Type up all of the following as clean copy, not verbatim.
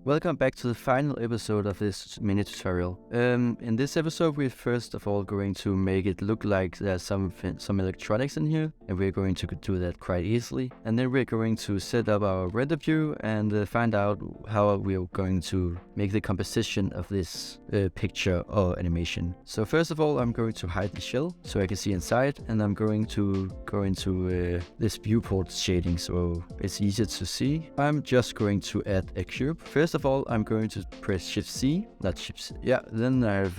Welcome back to the final episode of this mini tutorial. In this episode we're first of all going to make it look like there's some electronics in here, and we're going to do that quite easily. And then we're going to set up our render view and find out how we are going to make the composition of this picture or animation. So first of all I'm going to hide the shell so I can see inside, and I'm going to go into this viewport shading so it's easier to see. I'm just going to add a cube. First of all, I'm going to press Shift C, not Shift C. Yeah, then I've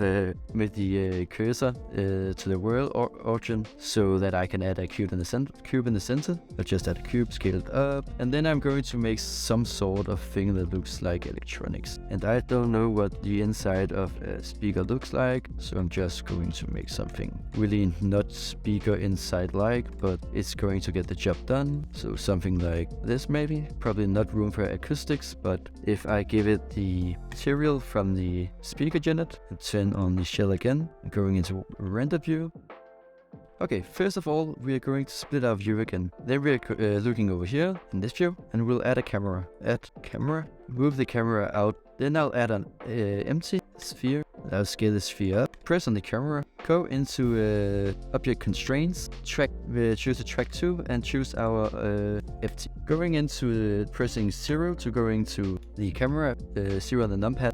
made the cursor to the world origin so that I can add a cube in the center. I'll just add a cube, scale it up, and then I'm going to make some sort of thing that looks like electronics. And I don't know what the inside of a speaker looks like, so I'm just going to make something really not speaker inside like, but it's going to get the job done. So something like this maybe. Probably not room for acoustics, but if I give it the material from the speaker unit, turn on the shell again, going into render view. Okay, first of all, we are going to split our view again. Then we are looking over here in this view, and we'll add a camera. Add camera, move the camera out. Then I'll add an empty sphere. I'll scale the sphere up. Press on the camera. Go into object constraints. Choose the track 2 and choose our FT. Going into pressing 0 to go into the camera, 0 on the numpad.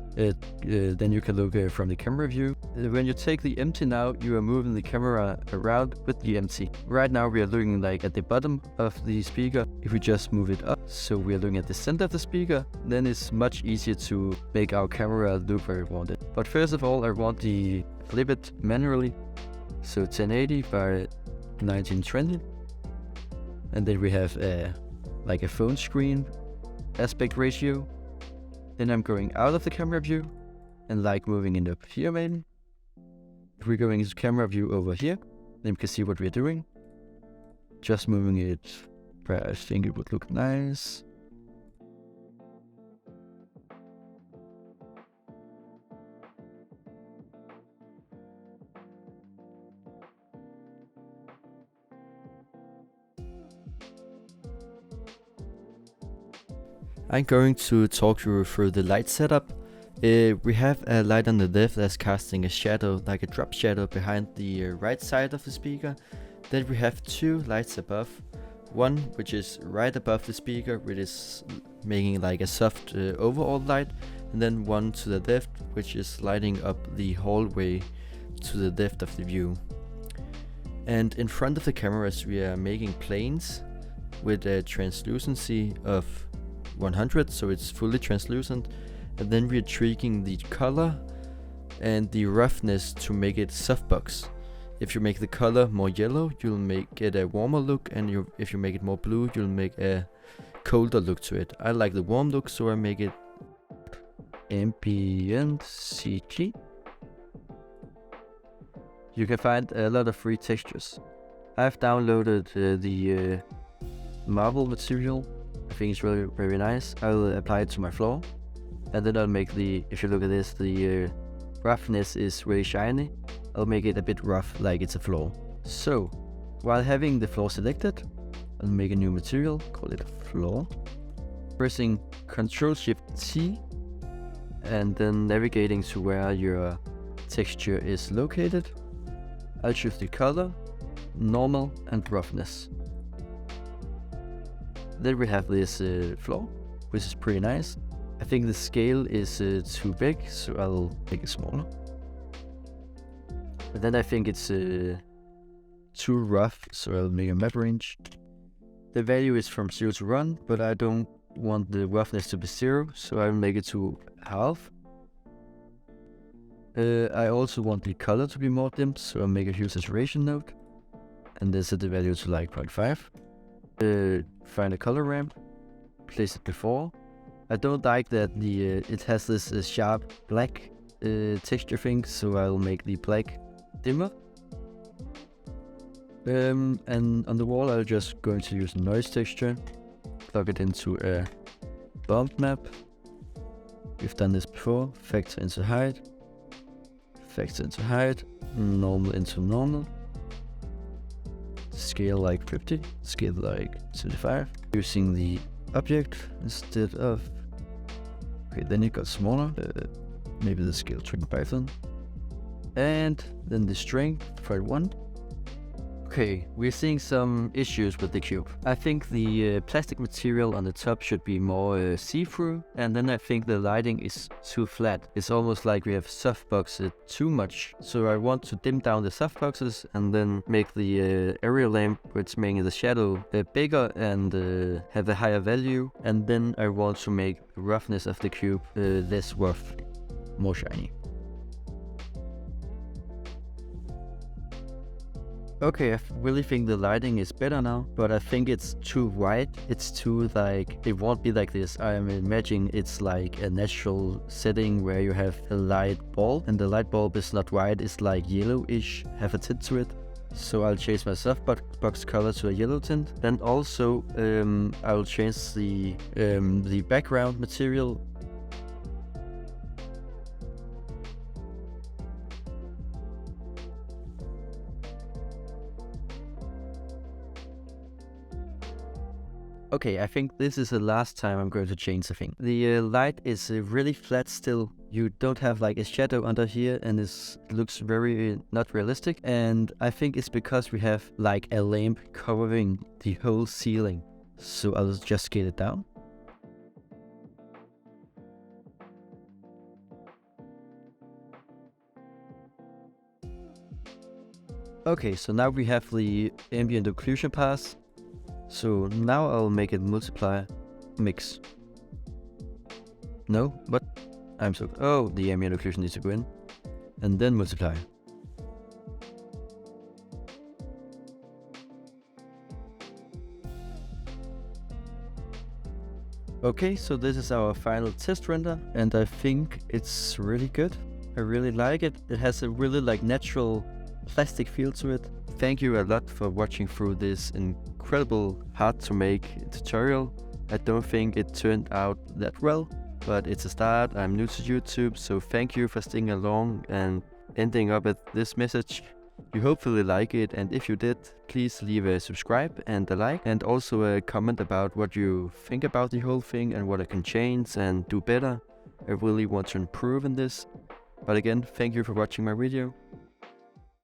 Then you can look from the camera view. When you take the empty now, you are moving the camera around with the empty. Right now we are looking like at the bottom of the speaker. If we just move it up, so we are looking at the center of the speaker, then it's much easier to make our camera look where we want it. But first of all, I want to flip it manually. So 1080 by 1920. And then we have like a phone screen aspect ratio. Then I'm going out of the camera view and like moving it up here maybe. If we're going into camera view over here, then you can see what we're doing. Just moving it where I think it would look nice. I'm going to talk you through the light setup. We have a light on the left that's casting a shadow, like a drop shadow behind the right side of the speaker. Then we have two lights above. One which is right above the speaker, which is making like a soft overall light. And then one to the left, which is lighting up the hallway to the left of the view. And in front of the cameras we are making planes with a translucency of 100, so it's fully translucent. And then we're tweaking the color and the roughness to make it softbox. If you make the color more yellow, you'll make it a warmer look, and if you make it more blue, you'll make a colder look to it. I like the warm look, so I make it ambient CG. You can find a lot of free textures. I've downloaded the marble material. I think it's really very nice. I'll apply it to my floor, and then I'll make if you look at this, the roughness is really shiny. I'll make it a bit rough like it's a floor. So while having the floor selected, I'll make a new material, call it floor. Pressing Ctrl Shift T and then navigating to where your texture is located. I'll choose the color, normal and roughness. Then we have this floor, which is pretty nice. I think the scale is too big, so I'll make it smaller. But then I think it's too rough, so I'll make a map range. The value is from 0 to 1, but I don't want the roughness to be 0, so I'll make it to half. I also want the color to be more dimmed, so I'll make a hue saturation node. And then set the value to like 0.5. Find a color ramp, place it before. I don't like that it has this sharp black texture thing, so I'll make the black dimmer. And on the wall I'm just going to use a noise texture, plug it into a bump map. We've done this before. Factor into height, factor into height, normal into normal. Scale like 50, scale like 75. Using the object instead of Okay, then it got smaller. Maybe the scale trim Python. And then the strength for 1. Okay, we're seeing some issues with the cube. I think the plastic material on the top should be more see-through, and then I think the lighting is too flat. It's almost like we have softboxed it too much. So I want to dim down the softboxes and then make the area lamp, which making the shadow bigger and have a higher value. And then I want to make the roughness of the cube less rough, more shiny. Okay, I really think the lighting is better now, but I think it's too white. It's too like, it won't be like this. I'm imagining it's like a natural setting where you have a light bulb, and the light bulb is not white, it's like yellowish, have a tint to it. So I'll change my softbox color to a yellow tint. Then also I'll change the background material. Okay, I think this is the last time I'm going to change the thing. The light is really flat still. You don't have like a shadow under here, and it looks very not realistic. And I think it's because we have like a lamp covering the whole ceiling. So I'll just scale it down. Okay, so now we have the ambient occlusion pass. So now I'll make it multiply mix. No, but I'm so... Oh, the ambient occlusion needs to go in. And then multiply. Okay, so this is our final test render, and I think it's really good. I really like it. It has a really like natural plastic feel to it. Thank you a lot for watching through this incredible hard to make tutorial. I don't think it turned out that well, but it's a start. I'm new to YouTube, so thank you for staying along and ending up at this message. You hopefully like it, and if you did, please leave a subscribe and a like, and also a comment about what you think about the whole thing and what I can change and do better. I really want to improve in this. But again, thank you for watching my video.